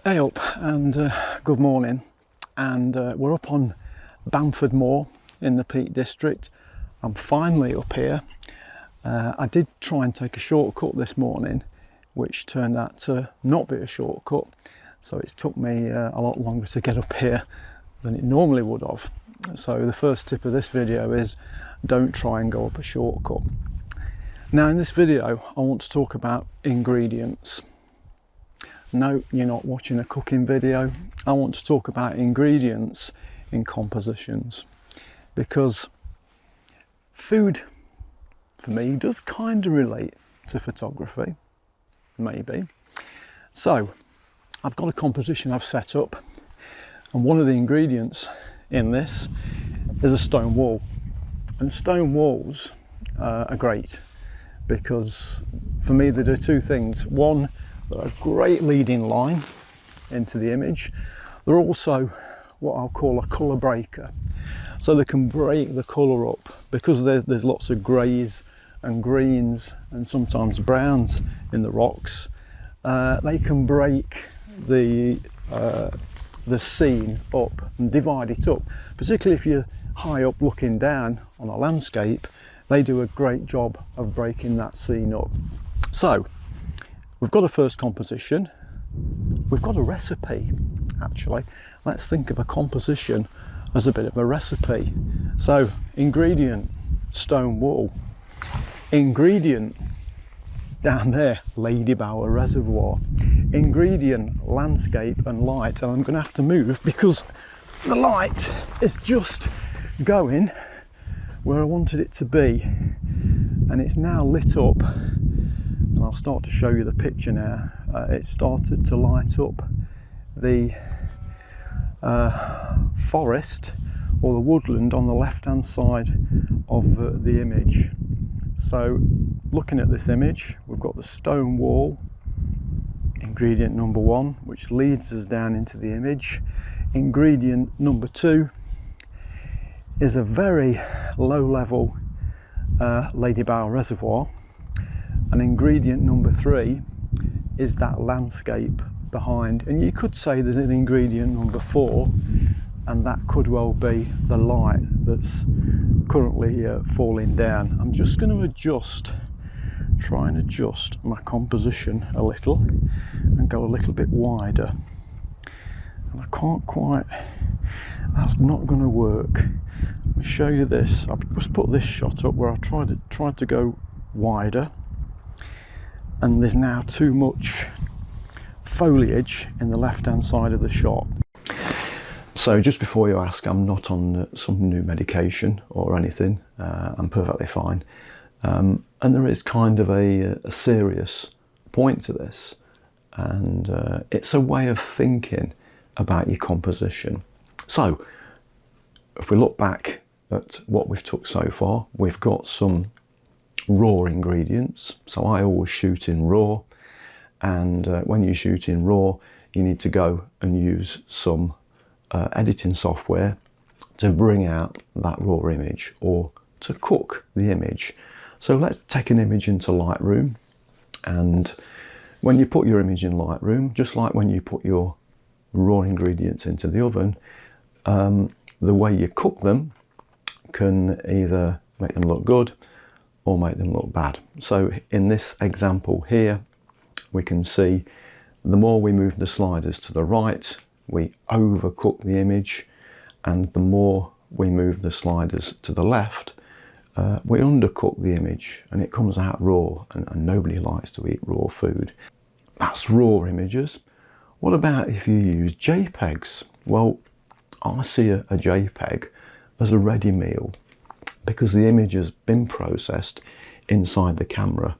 Hey up and good morning, and we're up on Bamford Moor in the Peak District. I'm finally up here. I did try and take a shortcut this morning, which turned out to not be a shortcut, so it's took me a lot longer to get up here than it normally would have. So the first tip of this video is don't try and go up a shortcut. Now in this video I want to talk about ingredients. No, you're not watching a cooking video. I want to talk about ingredients in compositions, because food for me does kind of relate to photography, maybe. So I've got a composition I've set up, and one of the ingredients in this is a stone wall. And stone walls are great because for me they do two things. One, they're a great leading line into the image. They're also what I'll call a colour breaker. So they can break the colour up because there's lots of greys and greens and sometimes browns in the rocks. They can break the scene up and divide it up. Particularly if you're high up looking down on a landscape, they do a great job of breaking that scene up. So we've got a first composition, we've got a recipe actually. Let's think of a composition as a bit of a recipe. So ingredient, stone wall. Ingredient, down there, Lady Bower Reservoir. Ingredient, landscape and light. And I'm going to have to move because the light is just going where I wanted it to be. And it's now lit up. And I'll start to show you the picture now. It started to light up the forest or the woodland on the left hand side of the image. So looking at this image, we've got the stone wall, ingredient number one, which leads us down into the image. Ingredient number two is a very low level Lady Bower Reservoir. And ingredient number three is that landscape behind. And you could say there's an ingredient number four, and that could well be the light that's currently falling down. I'm just going to try and adjust my composition a little and go a little bit wider. And I can't quite, that's not going to work. Let me show you this. I've just put this shot up where I tried to go wider, and there's now too much foliage in the left hand side of the shot. So just before you ask, I'm not on some new medication or anything. I'm perfectly fine. And there is kind of a serious point to this, and it's a way of thinking about your composition. So if we look back at what we've took so far, we've got some raw ingredients. So I always shoot in raw, and when you shoot in raw you need to go and use some editing software to bring out that raw image or to cook the image. So let's take an image into Lightroom, and when you put your image in Lightroom, just like when you put your raw ingredients into the oven, the way you cook them can either make them look good or make them look bad. So in this example here, we can see the more we move the sliders to the right, we overcook the image, and the more we move the sliders to the left, we undercook the image, and it comes out raw, and nobody likes to eat raw food. That's raw images. What about if you use JPEGs? Well, I see a JPEG as a ready meal, because the image has been processed inside the camera,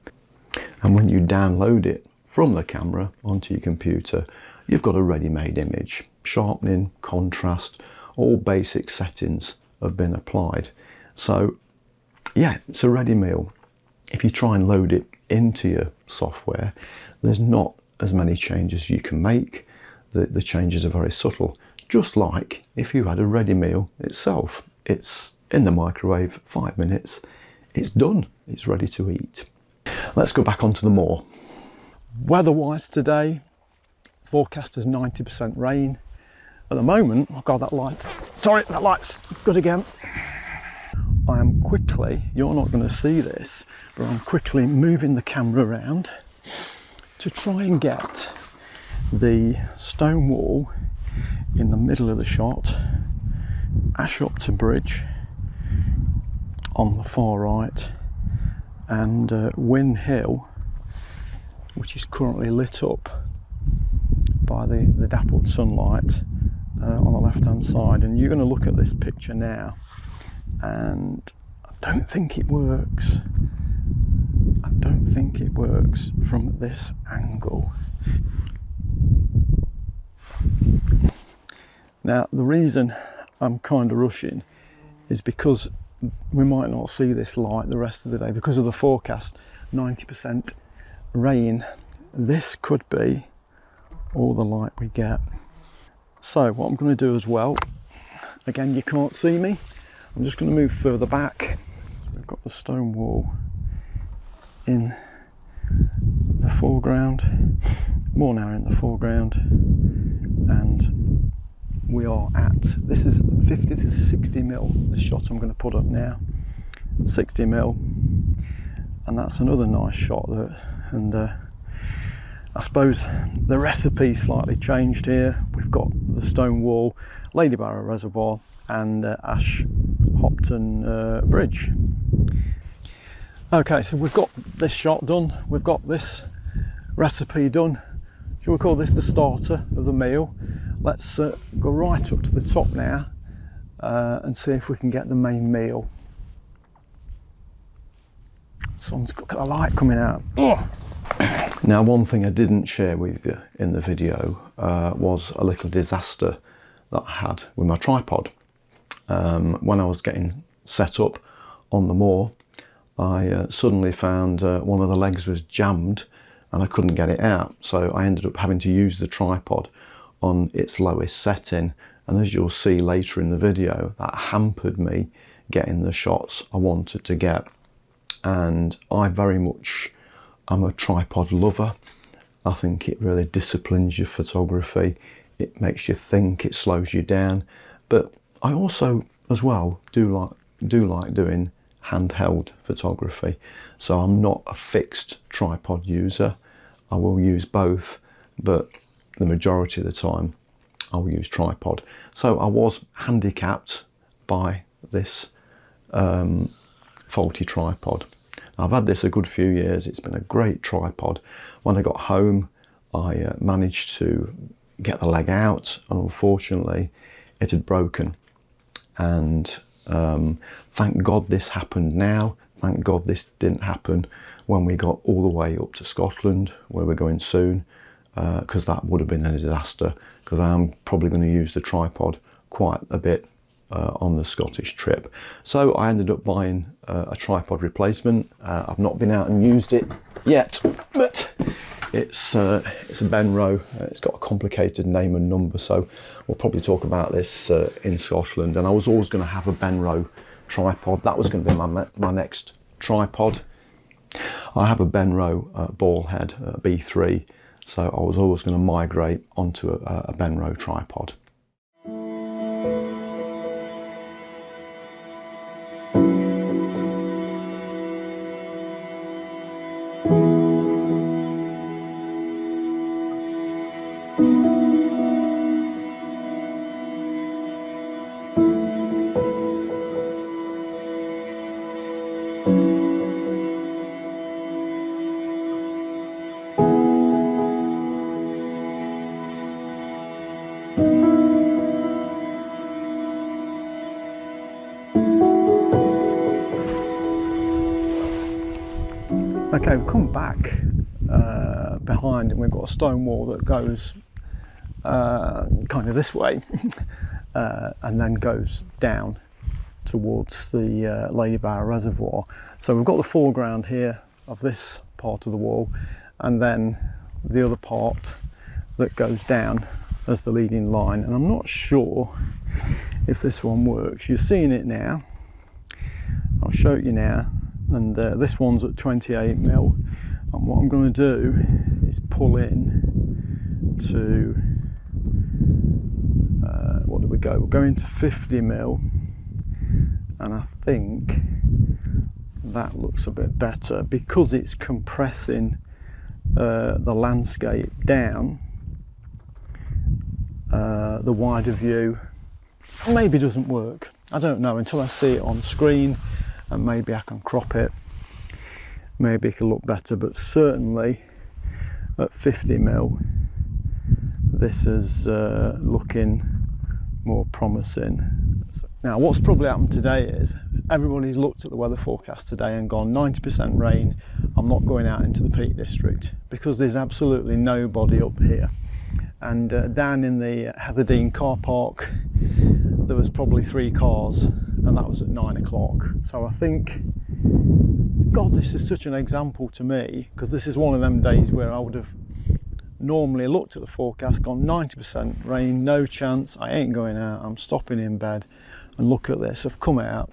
and when you download it from the camera onto your computer, you've got a ready-made image. Sharpening, contrast, all basic settings have been applied. So yeah, it's a ready meal. If you try and load it into your software, there's not as many changes you can make. The changes are very subtle, just like if you had a ready meal itself. It's in the microwave, 5 minutes, it's done, it's ready to eat. Let's go back onto the moor. Weather-wise today, Forecast is 90% rain. At the moment, oh God, that light, sorry, that light's good again. I am quickly, you're not going to see this, but I'm quickly moving the camera around to try and get the stone wall in the middle of the shot, Ashopton Bridge on the far right, and Wynn Hill, which is currently lit up by the dappled sunlight on the left hand side. And you're going to look at this picture now, and I don't think it works. I don't think it works from this angle. Now, the reason I'm kind of rushing is because we might not see this light the rest of the day because of the forecast, 90% rain. This could be all the light we get. So what I'm going to do as well, again, you can't see me, I'm just going to move further back. We've got the stone wall in the foreground, more now in the foreground, and we are at, this is 50 to 60 mil, the shot I'm going to put up now, 60 mil, and that's another nice shot that, and I suppose the recipe slightly changed here. We've got the stone wall, Lady Barrow Reservoir, and Ashopton Bridge. Okay, so we've got this shot done, we've got this recipe done. Shall we call this the starter of the meal? Let's go right up to the top now and see if we can get the main meal. Look at the light coming out. Oh. Now, one thing I didn't share with you in the video was a little disaster that I had with my tripod. When I was getting set up on the moor, I suddenly found one of the legs was jammed and I couldn't get it out. So I ended up having to use the tripod on its lowest setting. And as you'll see later in the video, that hampered me getting the shots I wanted to get. And I'm a tripod lover. I think it really disciplines your photography. It makes you think, it slows you down. But I also, as well, do like doing handheld photography. So I'm not a fixed tripod user. I will use both, but the majority of the time I will use tripod. So I was handicapped by this faulty tripod. I've had this a good few years. It's been a great tripod. When I got home, I managed to get the leg out, and unfortunately it had broken. And thank God this happened now. Thank God this didn't happen when we got all the way up to Scotland, where we're going soon, because that would have been a disaster, because I am probably going to use the tripod quite a bit on the Scottish trip. So I ended up buying a tripod replacement. I've not been out and used it yet, but it's a Benro. It's got a complicated name and number, so we'll probably talk about this in Scotland. And I was always going to have a Benro tripod. That was going to be my next tripod. I have a Benro ball head B3, so I was always going to migrate onto a Benro tripod. Okay, we've come back behind, and we've got a stone wall that goes kind of this way and then goes down towards the Lady Barrow Reservoir. So we've got the foreground here of this part of the wall, and then the other part that goes down as the leading line. And I'm not sure if this one works. You're seeing it now. I'll show it you now. And this one's at 28 mil, and what I'm going to do is pull in to what do we go? We're going to 50 mil, and I think that looks a bit better because it's compressing the landscape down. The wider view maybe doesn't work. I don't know until I see it on screen, and maybe I can crop it. Maybe it'll look better, but certainly at 50 mil, this is looking more promising. Now, what's probably happened today is everybody's looked at the weather forecast today and gone 90% rain. I'm not going out into the Peak District because there's absolutely nobody up here. And down in the Heatherdean car park, there was probably 3 cars, and that was at 9 o'clock. So I think, God, this is such an example to me, because this is one of them days where I would have normally looked at the forecast, gone 90% rain, no chance, I ain't going out, I'm stopping in bed. And look at this, I've come out,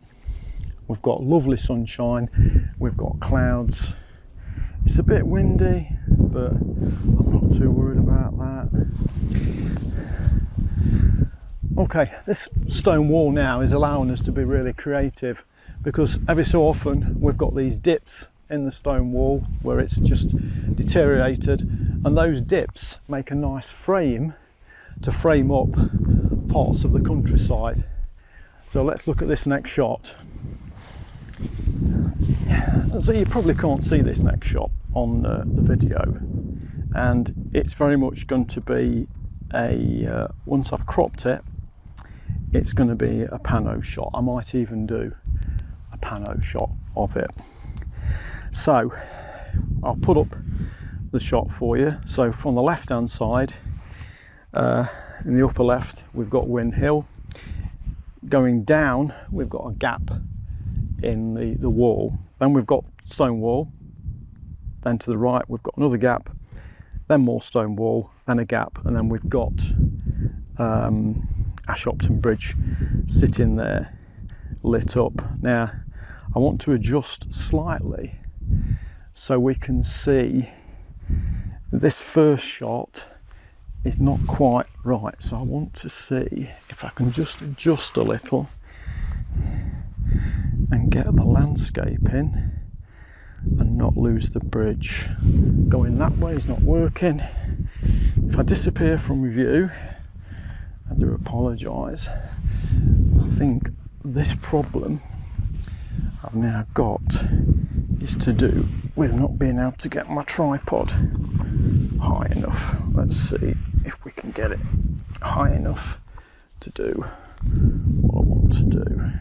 we've got lovely sunshine, we've got clouds. It's a bit windy, but I'm not too worried about that. Okay, this stone wall now is allowing us to be really creative, because every so often we've got these dips in the stone wall where it's just deteriorated, and those dips make a nice frame to frame up parts of the countryside. So let's look at this next shot. So you probably can't see this next shot on the video, and it's very much going to be a once I've cropped it, it's going to be a pano shot. I might even do a pano shot of it. So I'll put up the shot for you. So from the left hand side, in the upper left, we've got Win Hill. Going down, we've got a gap in the wall. Then we've got stone wall. Then to the right, we've got another gap. Then more stone wall, then a gap, and then we've got Ashopton Bridge sitting there, lit up. Now, I want to adjust slightly so we can see this first shot is not quite right. So I want to see if I can just adjust a little and get the landscape in and not lose the bridge. Going that way is not working. If I disappear from view, I do apologise. I think this problem I've now got is to do with not being able to get my tripod high enough. Let's see if we can get it high enough to do what I want to do.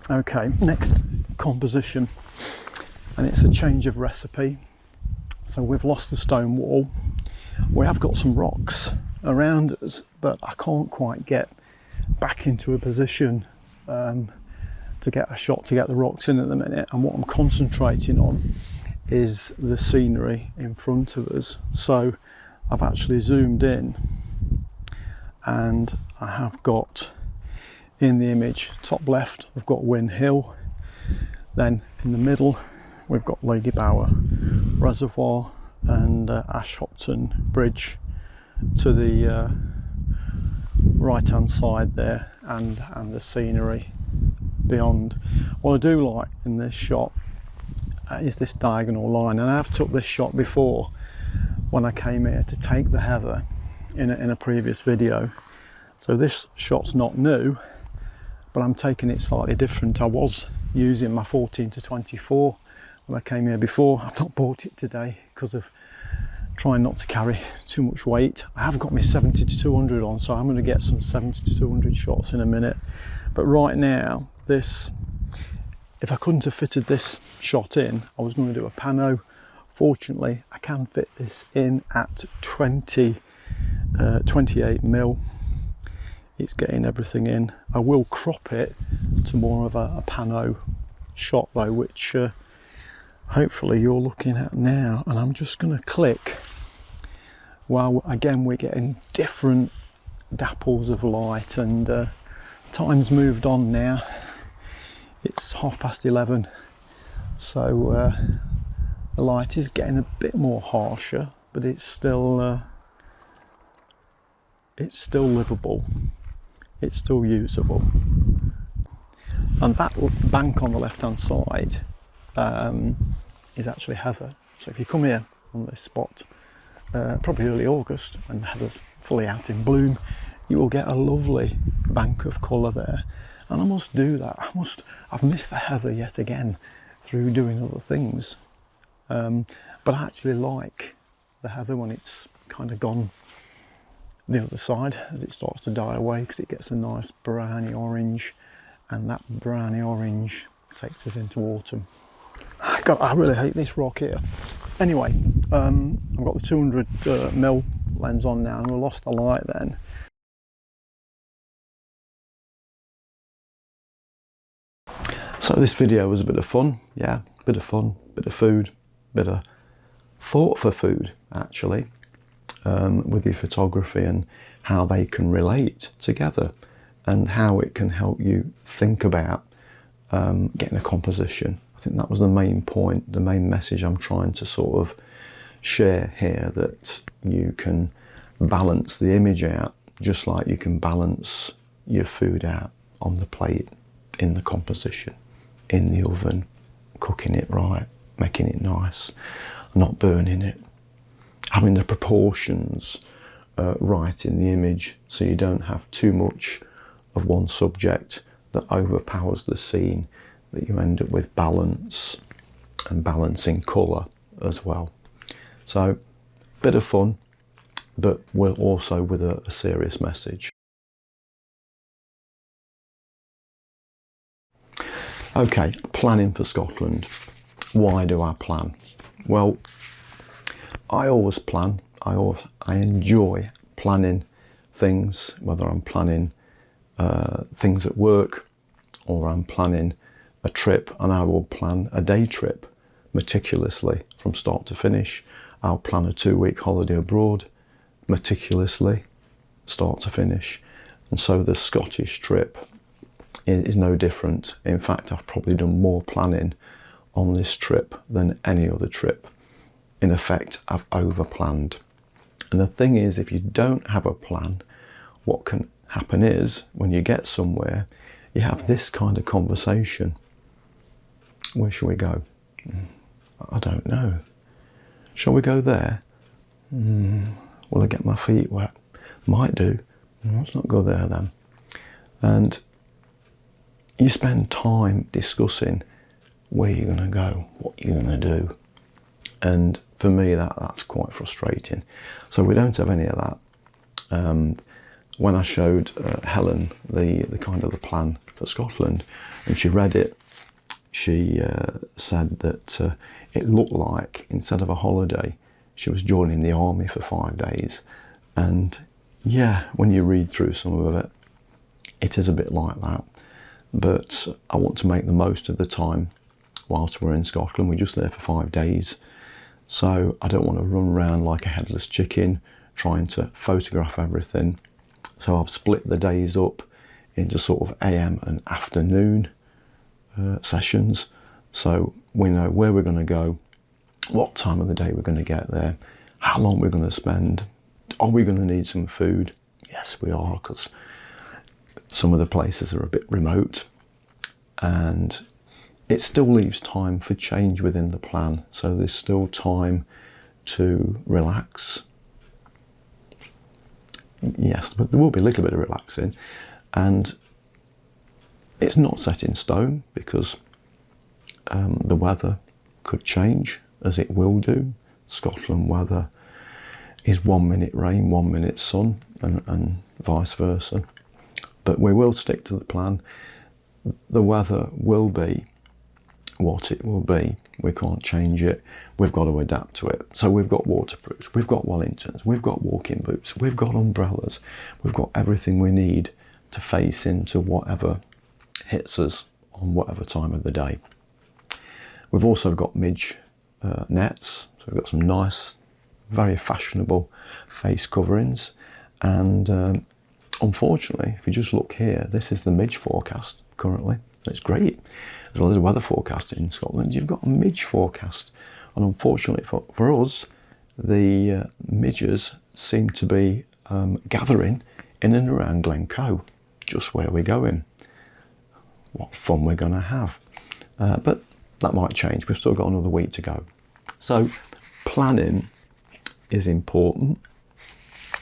Okay, next composition, and it's a change of recipe. So we've lost the stone wall. We have got some rocks around us, but I can't quite get back into a position to get a shot to get the rocks in at the minute. And what I'm concentrating on is the scenery in front of us. So I've actually zoomed in, and I have got in the image, top left, we've got Win Hill. Then in the middle, we've got Lady Bower Reservoir and Ashopton Bridge to the right hand side there, and the scenery beyond. What I do like in this shot is this diagonal line, and I've took this shot before when I came here to take the heather in a previous video. So this shot's not new, but I'm taking it slightly different. I was using my 14 to 24 when I came here before. I've not bought it today because of trying not to carry too much weight. I have got my 70 to 200 on, so I'm going to get some 70 to 200 shots in a minute. But right now, this, if I couldn't have fitted this shot in, I was going to do a pano. Fortunately, I can fit this in at 28 mil. It's getting everything in. I will crop it to more of a pano shot though, which hopefully you're looking at now. And I'm just going to click while again we're getting different dapples of light, and time's moved on now. It's 11:30, so The light is getting a bit more harsher, but it's still livable. It's still usable. And that bank on the left-hand side is actually heather. So if you come here on this spot, probably early August, when the heather's fully out in bloom, you will get a lovely bank of colour there. And I must do that. I've missed the heather yet again through doing other things. But I actually like the heather when it's kind of gone the other side, as it starts to die away, because it gets a nice browny orange, and that browny orange takes us into autumn. I really hate this rock here. Anyway, I've got the 200mm lens on now, and we lost the light then. So this video was a bit of fun, yeah, bit of fun, bit of food, bit of thought for food actually, with your photography and how they can relate together and how it can help you think about getting a composition. I think that was the main point, the main message I'm trying to sort of share here, that you can balance the image out just like you can balance your food out on the plate, in the composition, in the oven, cooking it right, making it nice, not burning it, having the proportions right in the image, so you don't have too much of one subject that overpowers the scene, that you end up with balance and balancing colour as well. So, bit of fun, but we're also with a serious message. Okay, planning for Scotland. Why do I plan? Well, I always plan. I enjoy planning things, whether I'm planning things at work or I'm planning a trip, and I will plan a day trip meticulously from start to finish. I'll plan a 2-week holiday abroad meticulously, start to finish. And so the Scottish trip is no different. In fact, I've probably done more planning on this trip than any other trip. In effect, I've over-planned. And the thing is, if you don't have a plan, what can happen is, when you get somewhere, you have this kind of conversation. Where shall we go? I don't know. Shall we go there? Will I get my feet wet? Might do. Let's not go there then. And you spend time discussing where you're going to go, what you're going to do. And for me, that's quite frustrating. So we don't have any of that. When I showed Helen the kind of the plan for Scotland, and she read it, she said that it looked like, instead of a holiday, she was joining the army for 5 days. And yeah, when you read through some of it, it is a bit like that. But I want to make the most of the time whilst we're in Scotland. We're just there for 5 days. So I don't want to run around like a headless chicken trying to photograph everything. So I've split the days up into sort of AM and afternoon sessions. So we know where we're going to go, what time of the day we're going to get there, how long we're going to spend. Are we going to need some food? Yes, we are, because some of the places are a bit remote, and it still leaves time for change within the plan. So there's still time to relax. Yes, but there will be a little bit of relaxing, and it's not set in stone, because the weather could change, as it will do. Scotland weather is 1 minute rain, 1 minute sun, and vice versa. But we will stick to the plan. The weather will be what it will be. We can't change it. We've got to adapt to it. So we've got waterproofs, we've got Wellingtons, we've got walking boots, we've got umbrellas, we've got everything we need to face into whatever hits us on whatever time of the day. We've also got midge nets, so we've got some nice, very fashionable face coverings. And unfortunately, if you just look here, this is the midge forecast currently. It's great. As well as a weather forecast in Scotland, you've got a midge forecast And unfortunately for us, the midges seem to be gathering in and around Glencoe, just where we're going. What fun we're going to have. But that might change. We've still got another week to go. So planning is important,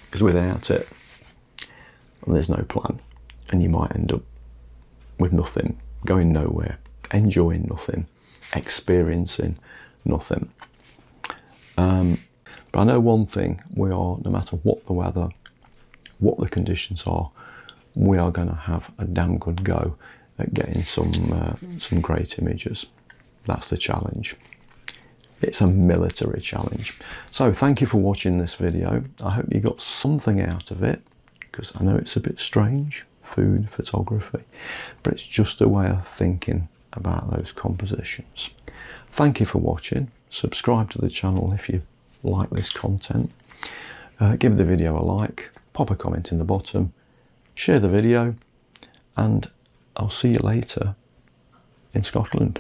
because without it, there's no plan, and you might end up with nothing, going nowhere, enjoying nothing, experiencing nothing. But I know one thing, we are, no matter what the weather, what the conditions are, we are going to have a damn good go at getting some great images. That's the challenge. It's a military challenge. So thank you for watching this video. I hope you got something out of it, because I know it's a bit strange, food photography, but it's just a way of thinking about those compositions. Thank you for watching. Subscribe to the channel if you like this content. Give the video a like, pop a comment in the bottom, share the video, and I'll see you later in Scotland.